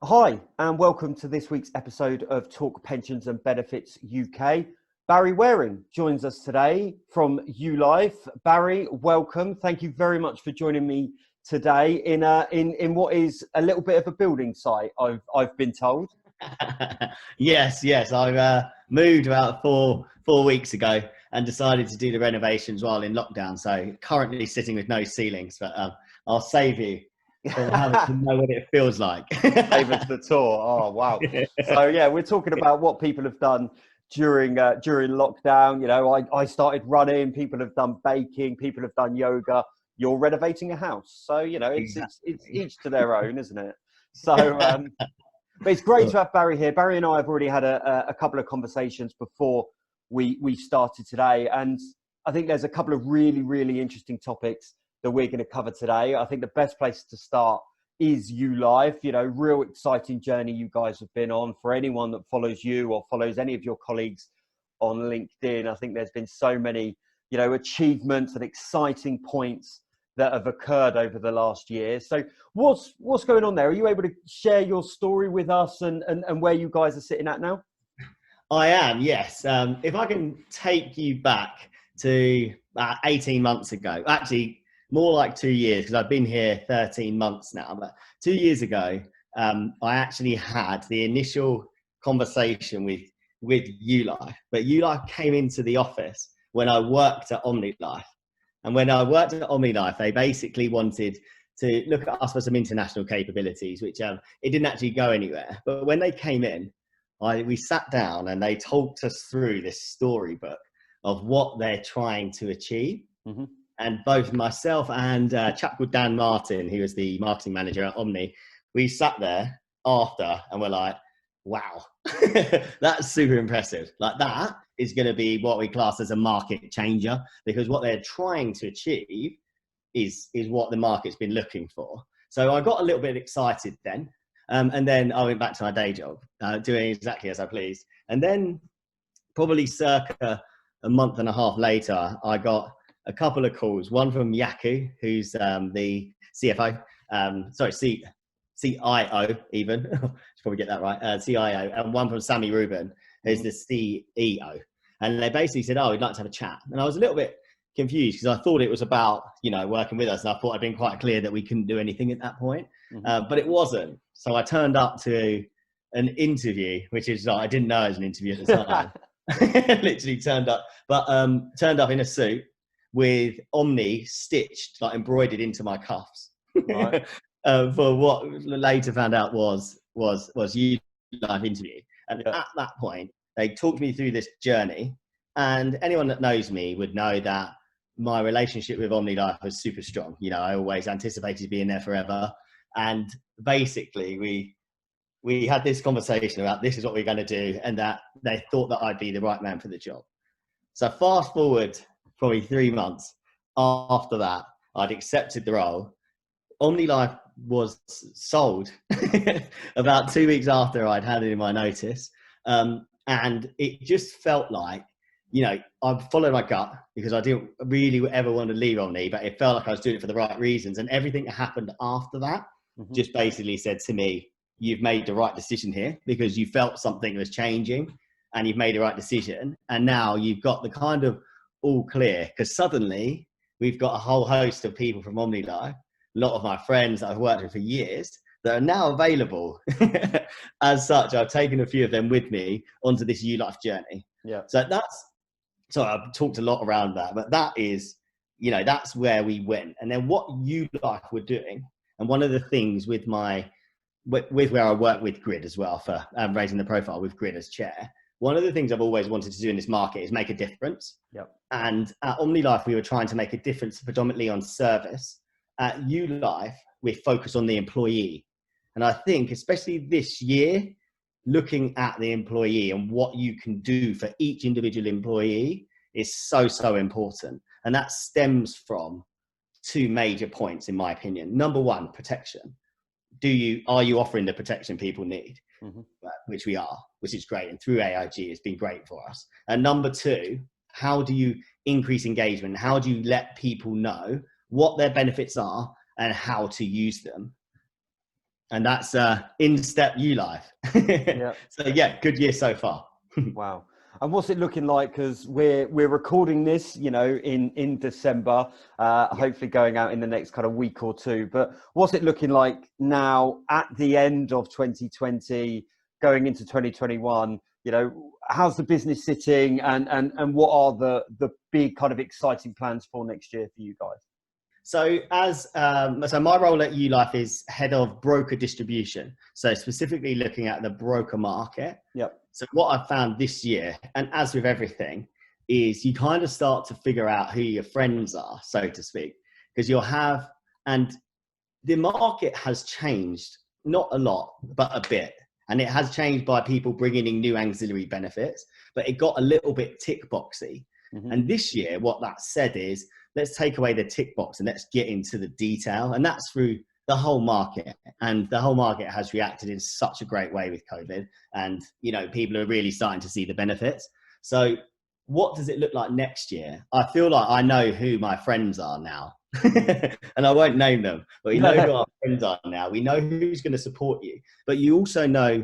Hi, and welcome to this week's episode of Talk Pensions and Benefits UK. Barry Waring joins us today from yulife. Barry, welcome. Thank you very much for joining me today in what is a little bit of a building site, I've been told. Yes. I moved about four weeks ago and decided to do the renovations while in lockdown. So currently sitting with no ceilings, but I'll save you from having to know what it feels like. Save us the tour. Oh, wow. So yeah, we're talking about what people have done during lockdown. You know, I started running. People have done baking. People have done yoga. You're renovating a house, so you know it's each to their own, isn't it? So, but it's great to have Barry here. Barry and I have already had a couple of conversations before we started today, and I think there's a couple of really interesting topics that we're going to cover today. I think the best place to start is yulife. You know, real exciting journey you guys have been on. For anyone that follows you or follows any of your colleagues on LinkedIn, I think there's been so many, you know, achievements and exciting points that have occurred over the last year. So what's going on there? Are you able to share your story with us and where you guys are sitting at now? I am, yes. If I can take you back to 18 months ago, actually more like 2 years, because I've been here 13 months now, but 2 years ago, I actually had the initial conversation with yulife, but yulife came into the office when I worked at Omni. And when I worked at Omni, they basically wanted to look at us for some international capabilities, which it didn't actually go anywhere. But when they came in, we sat down and they talked us through this storybook of what they're trying to achieve. Mm-hmm. And both myself and a chap called Dan Martin, who was the marketing manager at Omni, we sat there after and we're like, wow, that's super impressive. Like that is going to be what we class as a market changer, because what they're trying to achieve is what the market's been looking for. So I got a little bit excited then. And then I went back to my day job, doing exactly as I pleased. And then probably circa a month and a half later, I got a couple of calls, one from Yaku, who's the CFO, CIO even, should probably get that right, CIO, and one from Sammy Rubin, who's the CEO. And they basically said, oh, we'd like to have a chat. And I was a little bit confused because I thought it was about, you know, working with us. And I thought I'd been quite clear that we couldn't do anything at that point, but it wasn't. So I turned up to an interview, which is like, I didn't know it was an interview at the time. Literally turned up, but turned up in a suit with Omni stitched, like embroidered into my cuffs. Right. For what later found out was yulife interview. And at that point, they talked me through this journey. And anyone that knows me would know that my relationship with Omni Life was super strong. You know, I always anticipated being there forever. And basically, we had this conversation about this is what we're going to do, and that they thought that I'd be the right man for the job. So fast forward probably 3 months after that, I'd accepted the role. Omni Life was sold about 2 weeks after I'd handed in my notice. And it just felt like, you know, I followed my gut because I didn't really ever want to leave Omni, but it felt like I was doing it for the right reasons. And everything that happened after that just basically said to me, you've made the right decision here because you felt something was changing and you've made the right decision. And now you've got the kind of all clear, because suddenly we've got a whole host of people from Omni Life, a lot of my friends that I've worked with for years that are now available. As such, I've taken a few of them with me onto this yulife journey. Yeah. So I've talked a lot around that, but that is, you know, that's where we went. And then what yulife were doing, and one of the things with where I work with Grid as well for raising the profile with Grid as chair, one of the things I've always wanted to do in this market is make a difference. Yep. And at Omni Life, we were trying to make a difference predominantly on service. At yulife, we focus on the employee. And I think, especially this year, looking at the employee and what you can do for each individual employee is so important. And that stems from 2 major points, in my opinion. Number one, protection. Are you offering the protection people need? Which we are, which is great. And through AIG, it's been great for us. And number 2, how do you increase engagement? How do you let people know what their benefits are and how to use them? And that's in-step yulife. Yeah. So yeah, good year so far. Wow. And what's it looking like? Because we're recording this, you know, in December, hopefully going out in the next kind of week or two. But what's it looking like now at the end of 2020, going into 2021? You know, how's the business sitting, and what are the big kind of exciting plans for next year for you guys? So so my role at yulife is head of broker distribution. So specifically looking at the broker market. Yep. So what I've found this year, and as with everything, is you kind of start to figure out who your friends are, so to speak, because and the market has changed, not a lot, but a bit. And it has changed by people bringing in new ancillary benefits, but it got a little bit tick boxy. Mm-hmm. And this year, what that said is, let's take away the tick box and let's get into the detail. And that's through the whole market. And the whole market has reacted in such a great way with COVID. And, you know, people are really starting to see the benefits. So what does it look like next year? I feel like I know who my friends are now. And I won't name them, but we know who our friends are now. We know who's going to support you. But you also know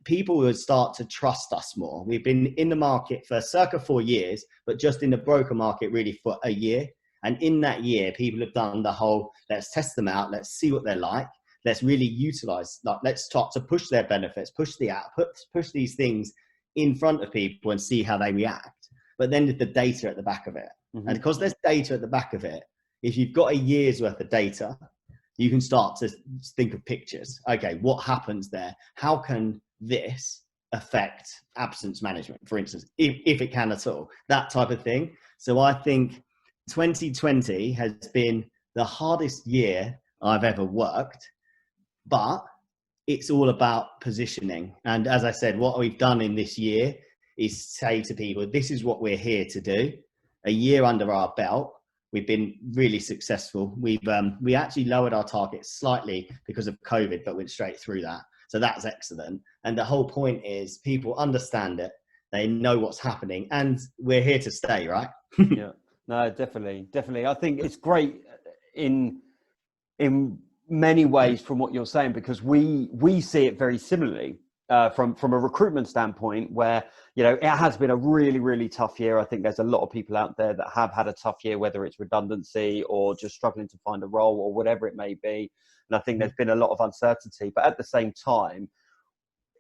people will start to trust us more. We've been in the market for circa 4 years, but just in the broker market really for a year. And in that year, people have done the whole, let's test them out, let's see what they're like, let's really utilize, like, let's start to push their benefits, push the app, push these things in front of people and see how they react. But then the data at the back of it. Mm-hmm. And because there's data at the back of it, if you've got a year's worth of data, you can start to think of pictures. Okay, what happens there? How can this affect absence management, for instance, if it can at all, that type of thing. So I think 2020 has been the hardest year I've ever worked, but it's all about positioning. And as I said, what we've done in this year is say to people, this is what we're here to do. A year under our belt, we've been really successful. We actually lowered our targets slightly because of COVID, but went straight through that. So that's excellent. And the whole point is people understand it. They know what's happening, and we're here to stay, right? Yeah, no, definitely. I think it's great in many ways from what you're saying, because we see it very similarly from a recruitment standpoint, where, you know, it has been a really, really tough year. I think there's a lot of people out there that have had a tough year, whether it's redundancy or just struggling to find a role or whatever it may be. And I think there's been a lot of uncertainty, but at the same time,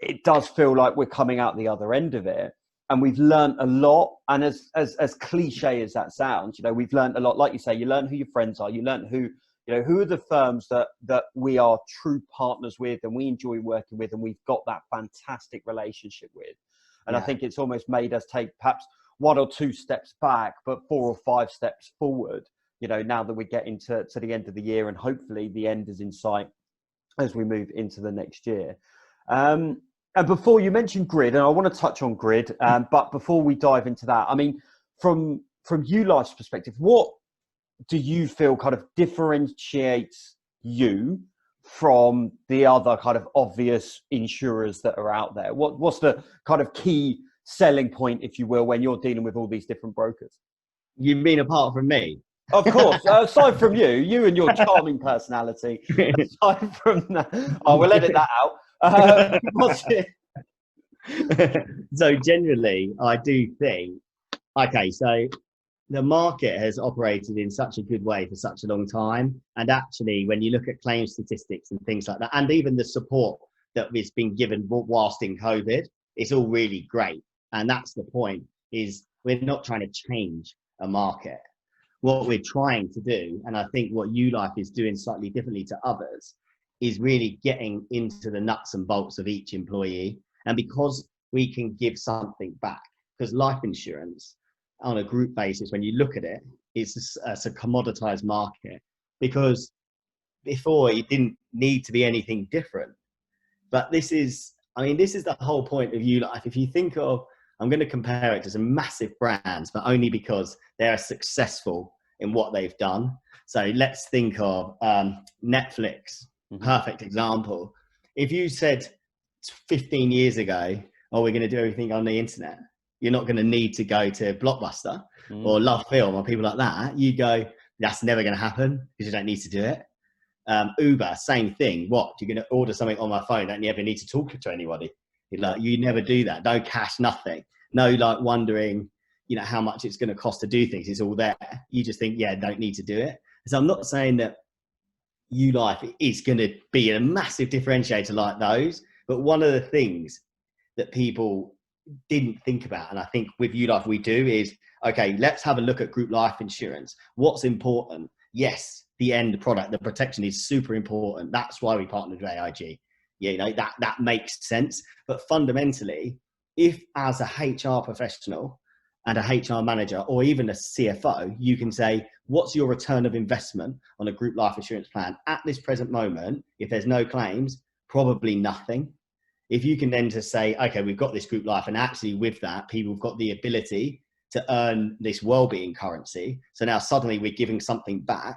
it does feel like we're coming out the other end of it. And we've learned a lot. And as cliche as that sounds, you know, we've learned a lot. Like you say, you learn who your friends are. You learn who are the firms that we are true partners with and we enjoy working with, and we've got that fantastic relationship with. And I think it's almost made us take perhaps 1 or 2 steps back, but 4 or 5 steps forward, you know, now that we're getting to the end of the year, and hopefully the end is in sight as we move into the next year. And before, you mentioned grid, and I want to touch on grid, but before we dive into that, I mean, from yulife's perspective, what do you feel kind of differentiates you from the other kind of obvious insurers that are out there? What's the kind of key selling point, if you will, when you're dealing with all these different brokers? You mean apart from me? Of course, aside from you and your charming personality, aside from that, I will edit that out. What's it? So generally, I do think, okay, so the market has operated in such a good way for such a long time. And actually, when you look at claim statistics and things like that, and even the support that has been given whilst in COVID, it's all really great. And that's the point, is we're not trying to change a market. What we're trying to do, and I think what yulife is doing slightly differently to others, is really getting into the nuts and bolts of each employee. And because we can give something back, because life insurance on a group basis, when you look at it, it's a commoditized market, because before it didn't need to be anything different. But this is the whole point of yulife. If you think of, I'm going to compare it to some massive brands, but only because they're successful in what they've done. So let's think of Netflix, perfect example. If you said 15 years ago, oh, we're going to do everything on the internet, you're not going to need to go to Blockbuster or Love Film or people like that. You go, that's never going to happen because you don't need to do it. Uber, same thing. What, you're going to order something on my phone, don't you ever need to talk to anybody? Like, you never do that. No cash, nothing. No, like wondering, you know, how much it's going to cost to do things. It's all there. You just think, yeah, don't need to do it. So I'm not saying that yulife is going to be a massive differentiator like those, but one of the things that people didn't think about, and I think with yulife we do, is, okay, let's have a look at group life insurance. What's important? Yes, the end product, the protection is super important. That's why we partnered with AIG. You know, that makes sense. But fundamentally, if as a HR professional and a HR manager, or even a CFO, you can say, what's your return of investment on a group life insurance plan at this present moment? If there's no claims, probably nothing. If you can then just say, okay, we've got this group life, and actually with that, people have got the ability to earn this wellbeing currency. So now suddenly we're giving something back.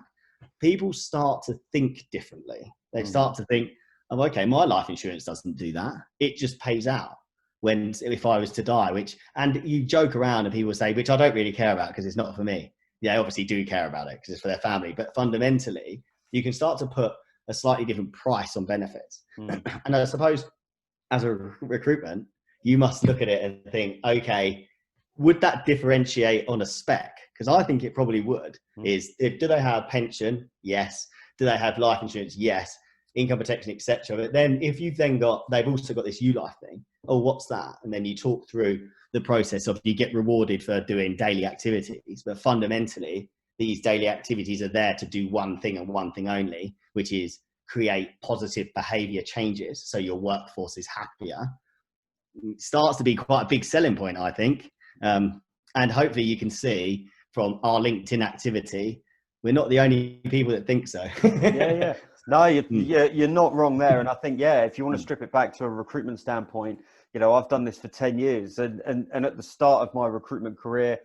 People start to think differently. They start to think, oh, okay, my life insurance doesn't do that. It just pays out if I was to die, and you joke around and people say, which I don't really care about because it's not for me. Yeah, I obviously do care about it because it's for their family. But fundamentally, you can start to put a slightly different price on benefits. And I suppose as a recruitment, you must look at it and think, okay, would that differentiate on a spec? Because I think it probably would. Do they have pension? Yes. Do they have life insurance? Yes. Income protection, etc. But then if you've then they've also got this yulife thing. Oh, what's that? And then you talk through the process of, you get rewarded for doing daily activities, but fundamentally these daily activities are there to do one thing and one thing only, which is create positive behavior changes so your workforce is happier. It starts to be quite a big selling point, I think. And hopefully you can see from our LinkedIn activity, we're not the only people that think so. Yeah. No, you're not wrong there. And I think, if you want to strip it back to a recruitment standpoint, you know, I've done this for 10 years. And at the start of my recruitment career,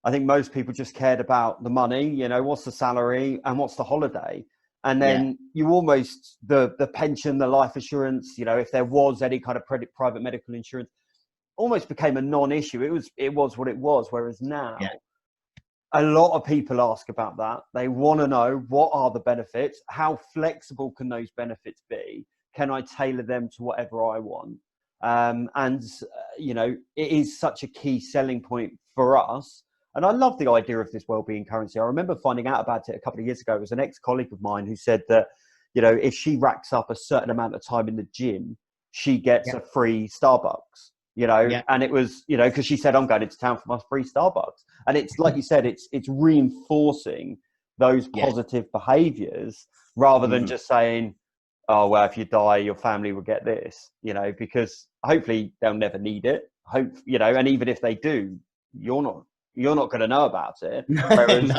I think most people just cared about the money, you know, what's the salary and what's the holiday. And then you almost, the pension, the life assurance, you know, if there was any kind of private medical insurance, almost became a non-issue. It was what it was. Whereas now, a lot of people ask about that. They want to know, what are the benefits? How flexible can those benefits be? Can I tailor them to whatever I want? You know, it is such a key selling point for us. And I love the idea of this wellbeing currency. I remember finding out about it a couple of years ago. It was an ex-colleague of mine who said that, you know, if she racks up a certain amount of time in the gym, she gets a free Starbucks. You know, and it was, you know, because she said, I'm going into town for my free Starbucks. And it's like you said, it's reinforcing those positive behaviors rather than just saying, oh, well, if you die, your family will get this, you know, because hopefully they'll never need it. You know, and even if they do, you're not going to know about it. Whereas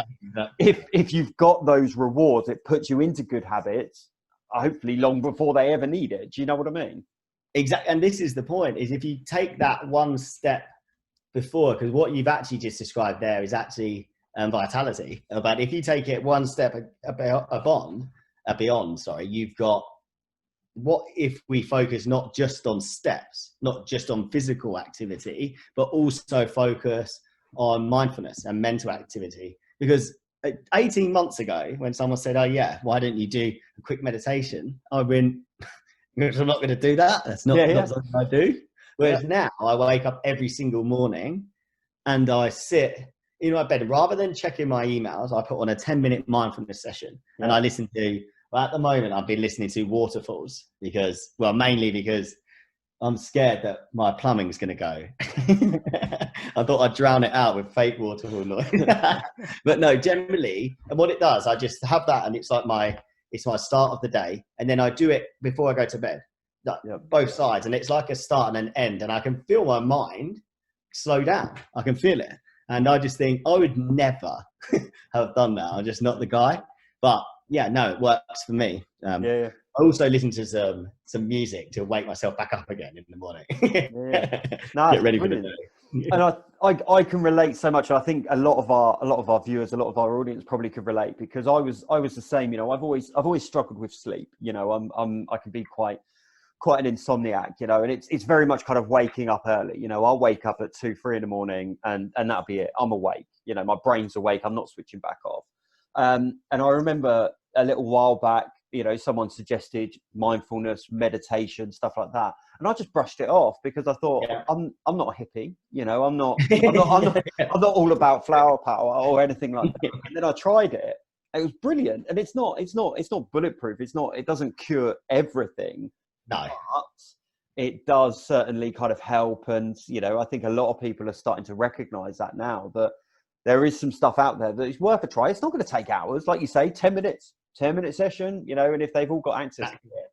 if you've got those rewards, it puts you into good habits, hopefully long before they ever need it. Do you know what I mean? Exactly. And this is the point, is if you take that one step before, because what you've actually just described there is actually vitality. But if you take it one step beyond, you've got, what if we focus not just on steps, not just on physical activity, but also focus on mindfulness and mental activity? Because 18 months ago, when someone said, oh yeah, why don't you do a quick meditation? I went, I'm not going to do that. That's not something I do. Whereas now I wake up every single morning and I sit in my bed. Rather than checking my emails, I put on a 10-minute mindfulness session and I listen to, well, at the moment I've been listening to waterfalls mainly because I'm scared that my plumbing's going to go. I thought I'd drown it out with fake waterfall noise. But no, generally, and what it does, I just have that and it's like it's my start of the day, and then I do it before I go to bed, both sides, and it's like a start and an end, and I can feel my mind slow down. I can feel it, and I just think I would never have done that. I'm just not the guy. But it works for me. I also listen to some music to wake myself back up again in the morning. Get ready for the day. And I can relate so much. I think a lot of our viewers, a lot of our audience probably could relate, because I was the same. You know, I've always struggled with sleep. You know, I can be quite an insomniac. You know, and it's very much kind of waking up early. You know, I'll wake up at 2-3 in the morning, and that'll be it. I'm awake. You know, my brain's awake. I'm not switching back off. And I remember a little while back, you know, someone suggested mindfulness, meditation, stuff like that, and I just brushed it off because I thought, I'm not a hippie, you know, I'm not all about flower power or anything like that. And then I tried it. It was brilliant, and it's not bulletproof. It doesn't cure everything. No, but it does certainly kind of help. And, you know, I think a lot of people are starting to recognize that now, that there is some stuff out there that is worth a try. It's not going to take hours, like you say, 10 minute session, you know, and if they've all got access to it,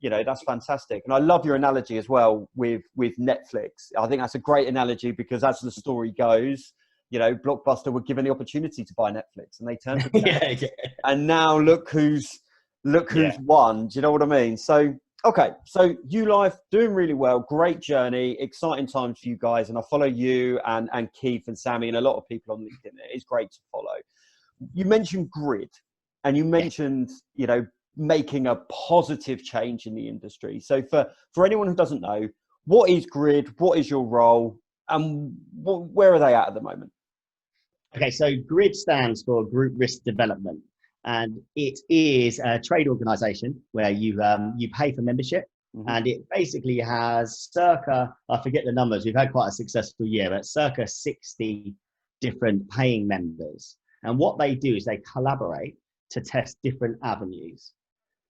you know, that's fantastic. And I love your analogy as well with Netflix. I think that's a great analogy because as the story goes, you know, Blockbuster were given the opportunity to buy Netflix and they turned it down. yeah. And now look who's won. Do you know what I mean? So, okay. So yulife, doing really well. Great journey. Exciting times for you guys. And I follow you and Keith and Sammy and a lot of people on LinkedIn. It's great to follow. You mentioned grid and you mentioned, you know, making a positive change in the industry. So for anyone who doesn't know, what is grid? What is your role? And where are they at the moment? Okay, so GRID stands for Group Risk Development, and it is a trade organisation where you pay for membership, and it basically has circa, I forget the numbers, we've had quite a successful year, but circa 60 different paying members. And what they do is they collaborate to test different avenues.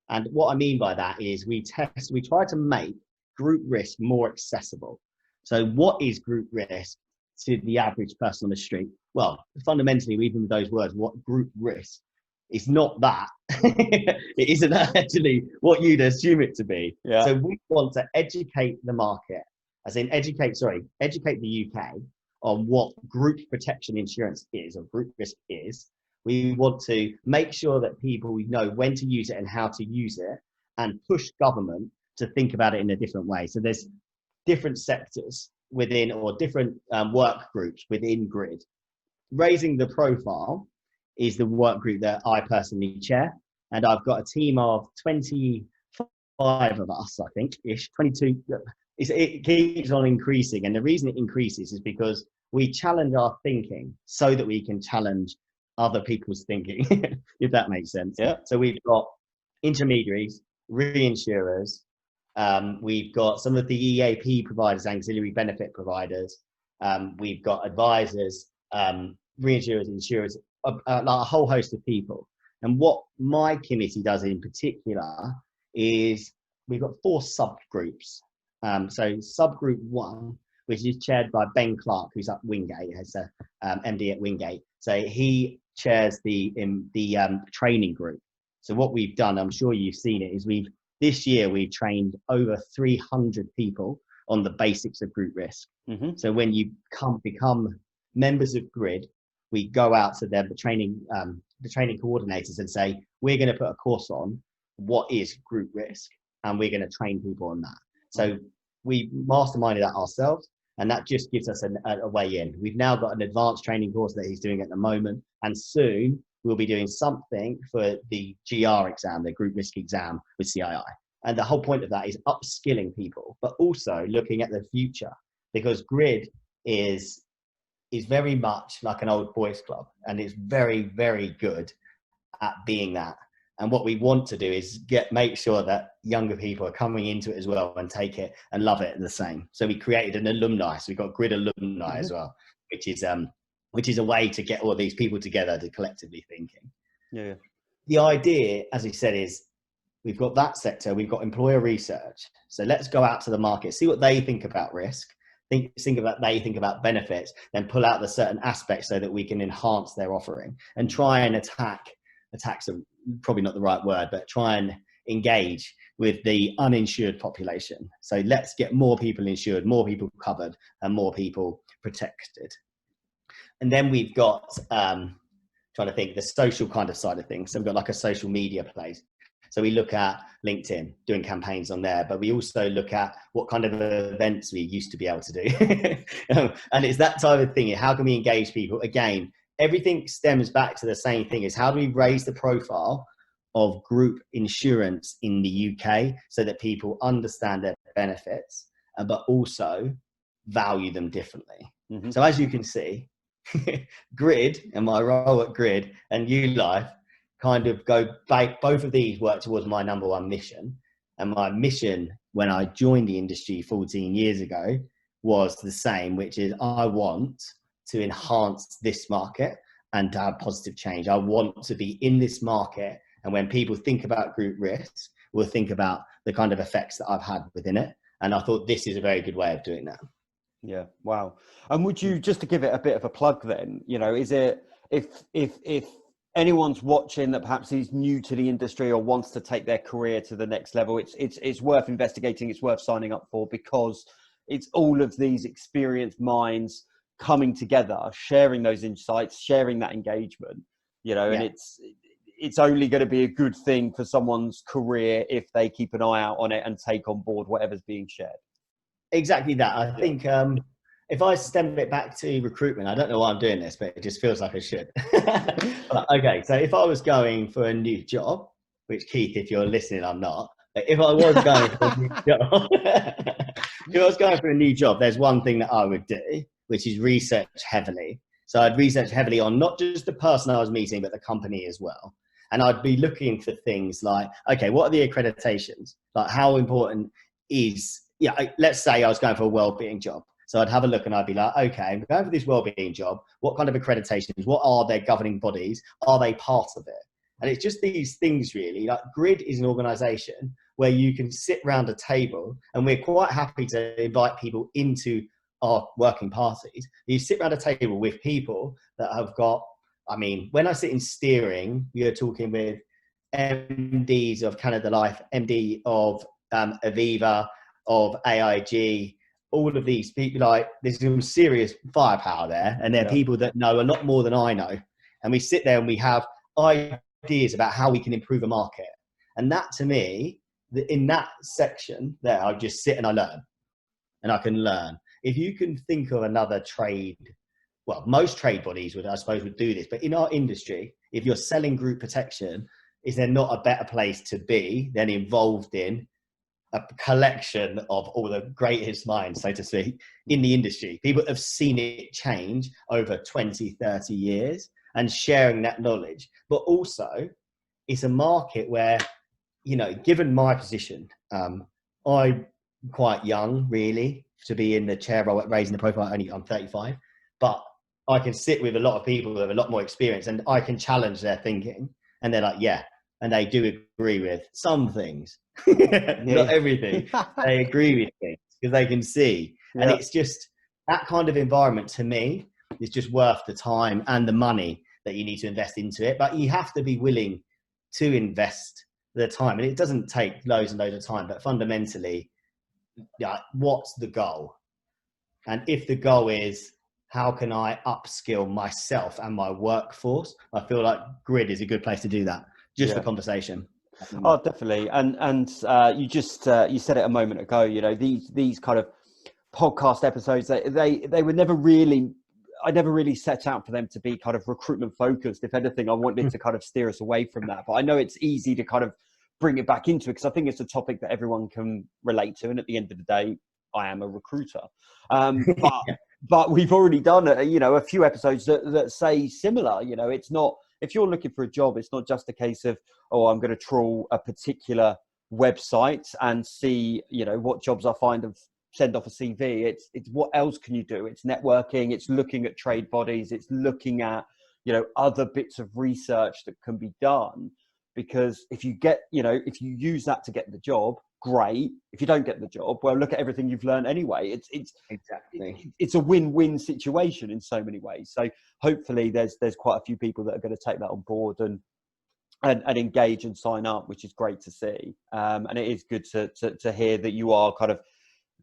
And what I mean by that is we try to make group risk more accessible. So what is group risk to the average person on the street? Well, fundamentally, even with those words, what group risk is not that. It isn't actually what you'd assume it to be. Yeah. So we want to educate the market, as in educate the UK on what group protection insurance is or group risk is. We want to make sure that people know when to use it and how to use it, and push government to think about it in a different way. So there's different sectors within, or different work groups within GRID. Raising the profile is the work group that I personally chair, and I've got a team of 25 of us, I think, ish, 22. It keeps on increasing, and the reason it increases is because we challenge our thinking so that we can challenge other people's thinking, if that makes sense. Yeah. So we've got intermediaries, reinsurers, we've got some of the EAP providers, auxiliary benefit providers, we've got advisors, reinsurers, insurers, like a whole host of people. And what my committee does in particular is we've got 4 subgroups. So subgroup 1, which is chaired by Ben Clark, who's at Wingate, has a MD at Wingate. So he chairs the training group. So what we've done, I'm sure you've seen it, is this year we've trained over 300 people on the basics of group risk. So when you become members of GRID, we go out to them, the training coordinators, and say, we're going to put a course on what is group risk, and we're going to train people on that. So we masterminded that ourselves, and that just gives us a way in. We've now got an advanced training course that he's doing at the moment, and soon we'll be doing something for the GR exam, the group risk exam with CII. And the whole point of that is upskilling people, but also looking at the future, because GRID is very much like an old boys club, and it's very, very good at being that. And what we want to do is make sure that younger people are coming into it as well and take it and love it the same. So we created an alumni. So we've got GRID alumni as well, which is a way to get all these people together to collectively thinking. Yeah. The idea, as we said, is we've got that sector, we've got employer research. So let's go out to the market, see what they think about risk, think about benefits, then pull out the certain aspects so that we can enhance their offering and try and attack's probably not the right word, but try and engage with the uninsured population. So let's get more people insured, more people covered, and more people protected. And then we've got, trying to think, the social kind of side of things. So we've got like a social media place. So we look at LinkedIn, doing campaigns on there, but we also look at what kind of events we used to be able to do. And it's that type of thing. How can we engage people? Again, everything stems back to the same thing, is how do we raise the profile of group insurance in the UK so that people understand their benefits, but also value them differently. So as you can see, GRID and my role at GRID and yulife kind of go back. Both of these work towards my number one mission. And my mission when I joined the industry 14 years ago was the same, which is I want to enhance this market and to have positive change. I want to be in this market. And when people think about group risks, we'll think about the kind of effects that I've had within it. And I thought this is a very good way of doing that. Yeah. Wow. And would you, just to give it a bit of a plug then, you know, is it, if anyone's watching that perhaps is new to the industry or wants to take their career to the next level, it's worth investigating, it's worth signing up for, because it's all of these experienced minds coming together, sharing those insights, sharing that engagement, you know, and it's only going to be a good thing for someone's career if they keep an eye out on it and take on board whatever's being shared. Exactly that. I think if I stem it back to recruitment, I don't know why I'm doing this, but it just feels like I should. But, okay, so if I was going for a new job, which Keith, if you're listening, I'm not. But if I was going for a new job, if I was going for a new job, there's one thing that I would do, which is research heavily. So I'd research heavily on not just the person I was meeting, but the company as well. And I'd be looking for things like, okay, what are the accreditations? Like, how important is, let's say I was going for a wellbeing job. So I'd have a look and I'd be like, okay, I'm going for this wellbeing job. What kind of accreditations? What are their governing bodies? Are they part of it? And it's just these things really. Like, Grid is an organization where you can sit around a table, and we're quite happy to invite people into our working parties. You sit around a table with people that have got, I mean, when I sit in steering, we are talking with MDs of Canada Life, MD of Aviva, of AIG, all of these people. Like, there's some serious firepower there, and they're people that know a lot more than I know. And we sit there and we have ideas about how we can improve a market. And that, to me, in that section there, I just sit and I learn, and I can learn. If you can think of another trade, well, most trade bodies would, I suppose, would do this, but in our industry, if you're selling group protection, is there not a better place to be than involved in a collection of all the greatest minds, so to speak, in the industry? People have seen it change over 20, 30 years, and sharing that knowledge. But also, it's a market where, you know, given my position, I'm quite young, really, to be in the chair role at raising the profile. I'm 35, but I can sit with a lot of people who have a lot more experience, and I can challenge their thinking. And they're like, yeah. And they do agree with some things, not everything. They agree with things because they can see. And it's just that kind of environment, to me, is just worth the time and the money that you need to invest into it. But you have to be willing to invest the time. And it doesn't take loads and loads of time, but fundamentally, what's the goal? And if the goal is, how can I upskill myself and my workforce? I feel like Grid is a good place to do that, just for conversation. Oh, definitely. And you just you said it a moment ago. You know, these kind of podcast episodes, they were never really, I never really set out for them to be kind of recruitment focused. If anything, I wanted to kind of steer us away from that. But I know it's easy to kind of bring it back into it, because I think it's a topic that everyone can relate to. And at the end of the day, I am a recruiter. But we've already done a few episodes that say similar. You know, it's not, if you're looking for a job, it's not just a case of, oh, I'm going to trawl a particular website and see, you know, what jobs I find and send off a CV. It's what else can you do? It's networking. It's looking at trade bodies. It's looking at, you know, other bits of research that can be done. Because if you use that to get the job, great. If you don't get the job, well, look at everything you've learned anyway. It's a win-win situation in so many ways. So hopefully there's quite a few people that are going to take that on board and engage and sign up, which is great to see. And it is good to hear that you are kind of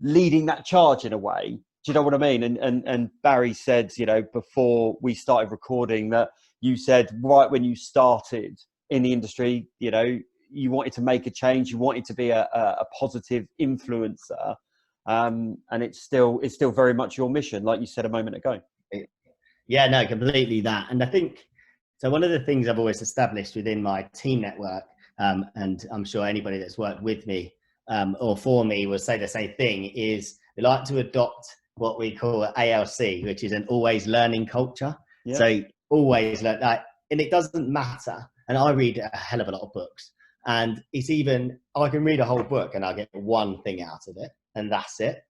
leading that charge in a way. Do you know what I mean? And Barry said, you know, before we started recording, that you said right when you started in the industry, you know, you wanted to make a change, you wanted to be a positive influencer, and it's still very much your mission, like you said a moment ago. Yeah, no, completely that. And I think, so one of the things I've always established within my team network, and I'm sure anybody that's worked with me or for me will say the same thing, is we like to adopt what we call ALC, which is an always learning culture. So always learn, and it doesn't matter And I read a hell of a lot of books, and it's even, I can read a whole book and I get one thing out of it, and that's it.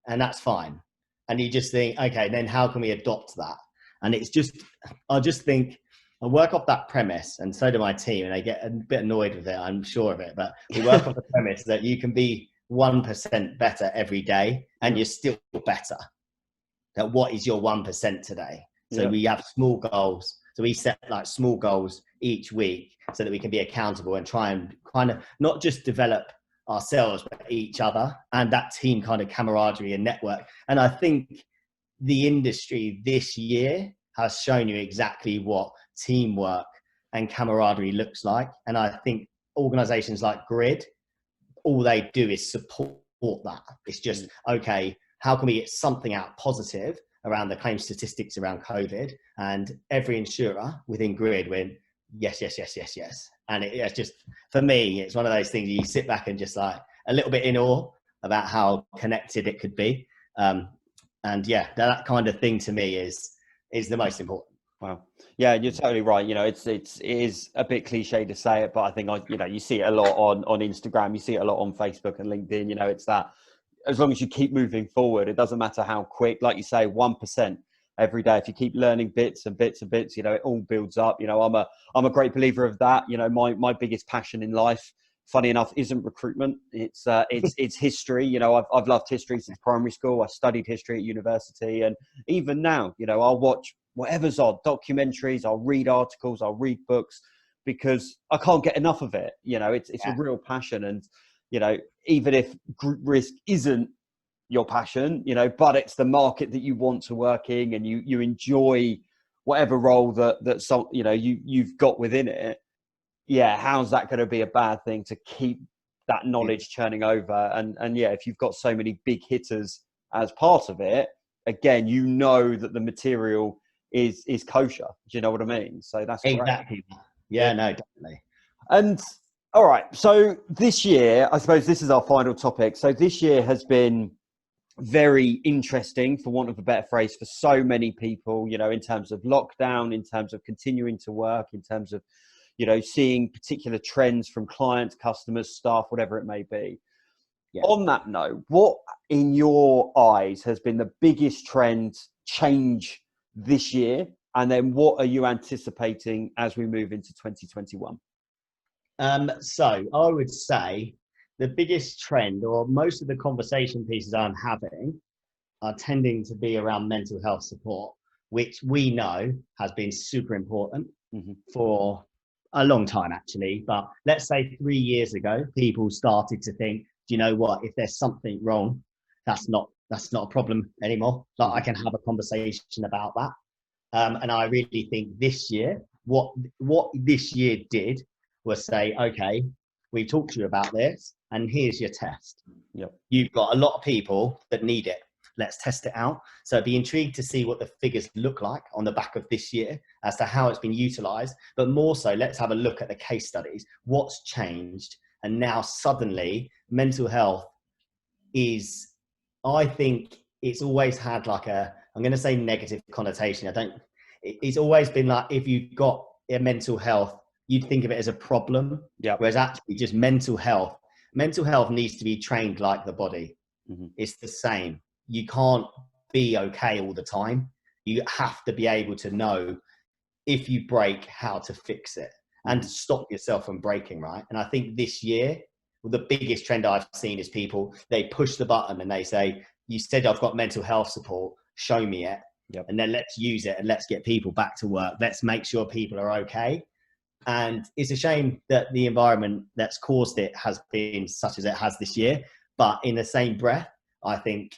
And that's fine. And you just think, okay, then how can we adopt that? And it's just, I just think, I work off that premise, and so do my team, and they get a bit annoyed with it, I'm sure of it, but we work off the premise that you can be 1% better every day and you're still better. That what is your 1% today? So we have small goals. So we set like small goals each week so that we can be accountable and try and kind of not just develop ourselves, but each other, and that team kind of camaraderie and network. And I think the industry this year has shown you exactly what teamwork and camaraderie looks like. And I think organizations like Grid, all they do is support that. It's just, okay, how can we get something out positive around the claim statistics around COVID? And every insurer within Grid went, yes, yes, yes, yes, yes. And it's just, for me, it's one of those things you sit back and just like a little bit in awe about how connected it could be. And yeah, that kind of thing to me is the most important. Wow. Yeah, you're totally right. You know, it is a bit cliche to say it, but I think, you see it a lot on Instagram, you see it a lot on Facebook and LinkedIn. You know, it's that as long as you keep moving forward, it doesn't matter how quick, like you say, 1% every day. If you keep learning bits and bits and bits, you know, it all builds up. You know, I'm a great believer of that. You know, my biggest passion in life, funny enough, isn't recruitment. It's history. You know, I've loved history since primary school. I studied history at university, and even now, you know, I'll watch whatever's on, documentaries, I'll read articles, I'll read books, because I can't get enough of it. You know, it's a real passion. And, you know, even if group risk isn't your passion, you know, but it's the market that you want to work in, and you enjoy whatever role that some, you know, you've got within it. Yeah, how's that going to be a bad thing to keep that knowledge churning over? And yeah, if you've got so many big hitters as part of it, again, you know that the material is kosher. Do you know what I mean? So that's exactly great. Yeah, no, definitely. And all right, so this year, I suppose this is our final topic. So this year has been very interesting, for want of a better phrase, for so many people, you know, in terms of lockdown, in terms of continuing to work, in terms of, you know, seeing particular trends from clients, customers, staff, whatever it may be. On that note, what in your eyes has been the biggest trend change this year? And then what are you anticipating as we move into 2021? So I would say the biggest trend, or most of the conversation pieces I'm having, are tending to be around mental health support, which we know has been super important for a long time, actually. But let's say 3 years ago, people started to think, do you know what, if there's something wrong, that's not a problem anymore. Like, I can have a conversation about that. And I really think this year, what this year did was say, okay, we talked to you about this, and here's your test. You've got a lot of people that need it. Let's test it out. So I'd be intrigued to see what the figures look like on the back of this year as to how it's been utilized. But more so, let's have a look at the case studies. What's changed? And now suddenly mental health is, I think it's always had like I'm going to say negative connotation. It's always been like, if you've got a mental health, you'd think of it as a problem. Whereas actually just mental health needs to be trained like the body. It's the same. You can't be okay all the time. You have to be able to know if you break, how to fix it and stop yourself from breaking, right? And I think this year, the biggest trend I've seen is people, they push the button and they say, you said I've got mental health support, show me it. And then let's use it and let's get people back to work. Let's make sure people are okay. And it's a shame that the environment that's caused it has been such as it has this year. But in the same breath, I think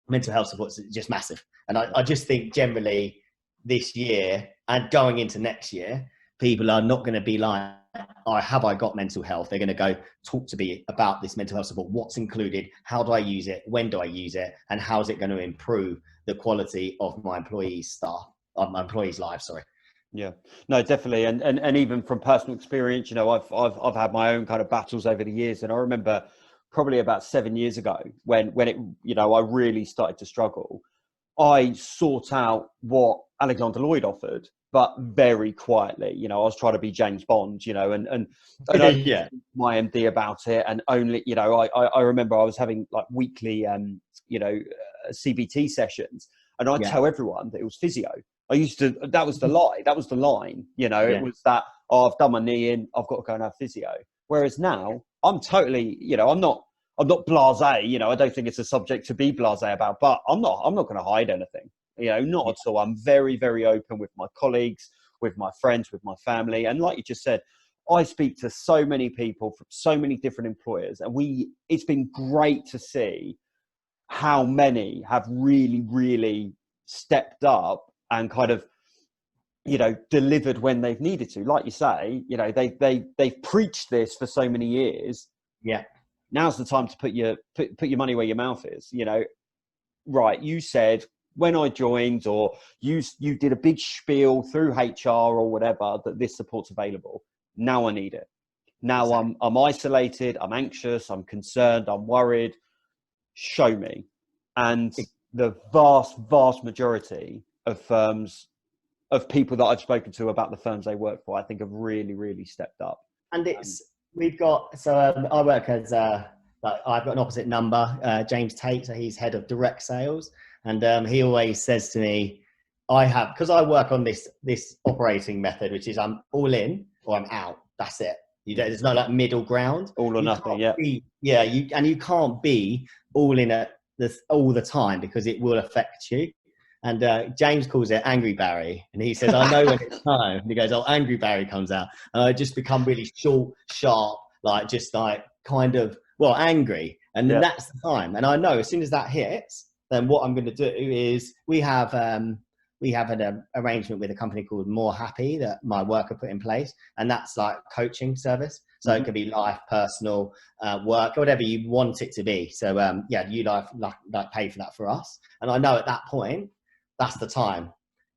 mental health support is just massive. And I just think generally this year and going into next year, people are not going to be like, oh, have I got mental health? They're going to go talk to me about this mental health support. What's included? How do I use it? When do I use it? And how is it going to improve the quality of my employees' lives? Sorry. Yeah, no, definitely. And even from personal experience, you know, I've had my own kind of battles over the years. And I remember probably about 7 years ago when it, you know, I really started to struggle. I sought out what Alexander Lloyd offered, but very quietly. You know, I was trying to be James Bond, you know, and I Yeah. my MD about it, and only, you know, I remember I was having like weekly, you know, CBT sessions, and I'd tell everyone that it was physio. I used to, that was the lie, that was the line, you know, it was that, oh, I've done my knee in, I've got to go and have physio. Whereas now I'm totally, you know, I'm not blasé, you know, I don't think it's a subject to be blasé about, but I'm not going to hide anything, you know, not at all. I'm very, very open with my colleagues, with my friends, with my family. And like you just said, I speak to so many people from so many different employers, and it's been great to see how many have really, really stepped up and kind of, you know, delivered when they've needed to. Like you say, you know, they've preached this for so many years. Yeah. Now's the time to put your money where your mouth is. You know, right? You said when I joined, or you did a big spiel through HR or whatever, that this support's available. Now I need it. Now I'm isolated. I'm anxious. I'm concerned. I'm worried. Show me. And the vast majority of firms, of people that I've spoken to about the firms they work for, I think have really, really stepped up. And we've got, so I work as like, I've got an opposite number, James Tate, so he's head of direct sales, and he always says to me, because I work on this operating method, which is I'm all in or I'm out. That's it. There's no like middle ground. All or nothing. Yeah. You can't be all in at this all the time, because it will affect you. And James calls it Angry Barry. And he says, I know when it's time. And he goes, oh, Angry Barry comes out. And I just become really short, sharp, like just like kind of, well, angry. And then that's the time. And I know as soon as that hits, then what I'm going to do is we have an arrangement with a company called More Happy that my worker put in place. And that's like coaching service. So it could be life, personal, work, whatever you want it to be. So yulife like pay for that for us. And I know at that point, that's the time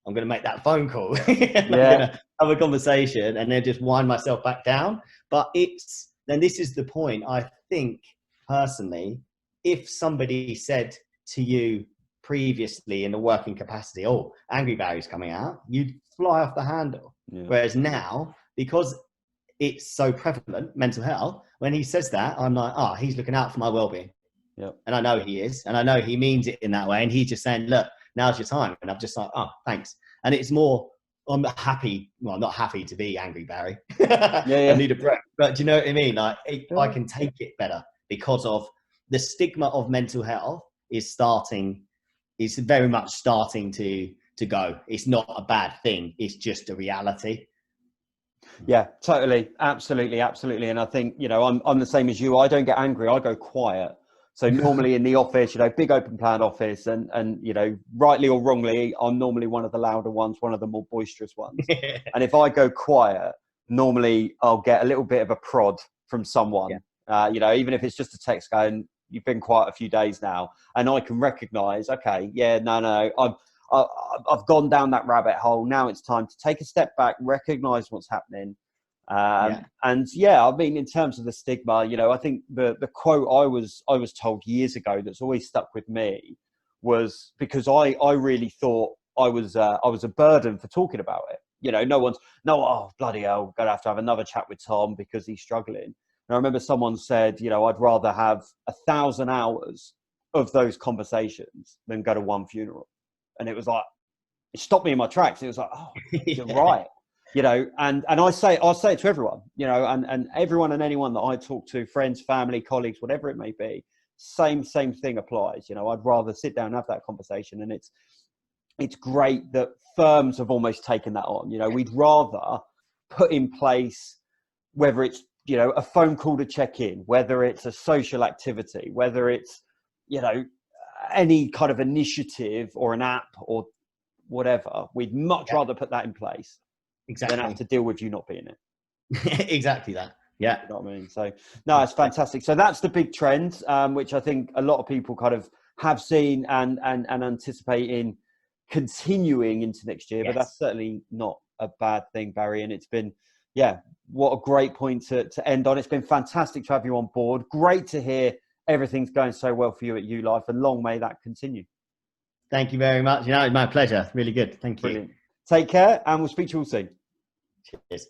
I'm going to make that phone call. I'm going to have a conversation and then just wind myself back down. But then this is the point. I think personally, if somebody said to you previously in the working capacity, oh, Angry Barry's coming out, you'd fly off the handle. Yeah. Whereas now, because it's so prevalent, mental health, when he says that, I'm like, oh, he's looking out for my well-being. Yep. And I know he is. And I know he means it in that way. And he's just saying, look, now's your time. And I'm just like, oh, thanks. And it's more, I'm happy. Well, I'm not happy to be Angry Barry. I need a break. But do you know what I mean? Like, I can take it better because of the stigma of mental health is very much starting to go. It's not a bad thing. It's just a reality. Yeah, totally. Absolutely. Absolutely. And I think, you know, I'm the same as you. I don't get angry. I go quiet. So normally in the office, you know, big open plan office, and, you know, rightly or wrongly, I'm normally one of the louder ones, one of the more boisterous ones. And if I go quiet, normally I'll get a little bit of a prod from someone, you know, even if it's just a text going, you've been quiet a few days now. And I can recognize, okay, no, I've gone down that rabbit hole. Now it's time to take a step back, recognize what's happening. And I mean, in terms of the stigma, you know, I think the quote I was told years ago that's always stuck with me was, because I really thought I was a burden for talking about it. You know, oh, bloody hell, gonna have to have another chat with Tom because he's struggling. And I remember someone said, you know, I'd rather have 1,000 hours of those conversations than go to one funeral. And it was like, it stopped me in my tracks. It was like, oh, you're right. You know, and I'll say it to everyone, you know, and everyone and anyone that I talk to, friends, family, colleagues, whatever it may be, same thing applies. You know, I'd rather sit down and have that conversation. And it's great that firms have almost taken that on. You know, we'd rather put in place, whether it's, you know, a phone call to check in, whether it's a social activity, whether it's, you know, any kind of initiative or an app or whatever, we'd much rather put that in place. Exactly. Than have to deal with you not being it. Exactly that. Yeah. You know what I mean? So, no, it's fantastic. So that's the big trend, which I think a lot of people kind of have seen and anticipating continuing into next year. Yes. But that's certainly not a bad thing, Barry. And it's been, what a great point to end on. It's been fantastic to have you on board. Great to hear everything's going so well for you at yulife, and long may that continue. Thank you very much. You know, it's my pleasure. Really good. Thank you. Brilliant. Take care, and we'll speak to you all soon. Cheers.